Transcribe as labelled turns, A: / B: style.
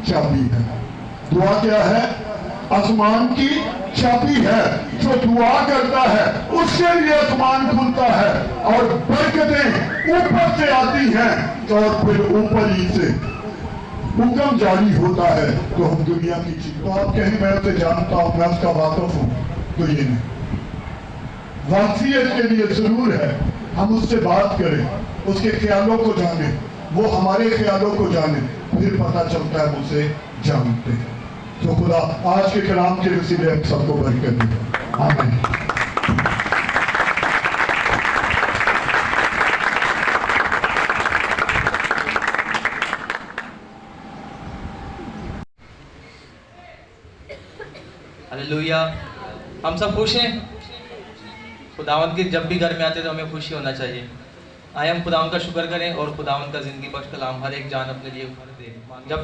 A: चाबी है। दुआ क्या है? आसमान की चाबी है। जो दुआ करता है उसके लिए आसमान खुलता है और बरकतें ऊपर से आती हैं और फिर ऊपर ही से हुक्म जारी होता है तो हम दुनिया की चीज। तो आप कहें मैं उसे जानता हूं, मैं उसका वाकिफ हूं, तो ये नहीं। वाकफियत के लिए जरूर है हम उससे बात करें, उसके ख्यालों को जाने, वो हमारे ख्यालों को जाने, फिर पता चलता है उसे जानते हैं। तो खुदा आज के कलाम के वसीले हम सबको बरकत दे। आमीन।
B: हालेलुया। हम सब खुश हैं। खुदावंद के जब भी घर में आते तो हमें खुशी होना चाहिए। आए हम खुदावंद का शुक्र करें और खुदावंद का जिंदगी बख्श कलाम हर एक जान अपने लिए दे। जब तक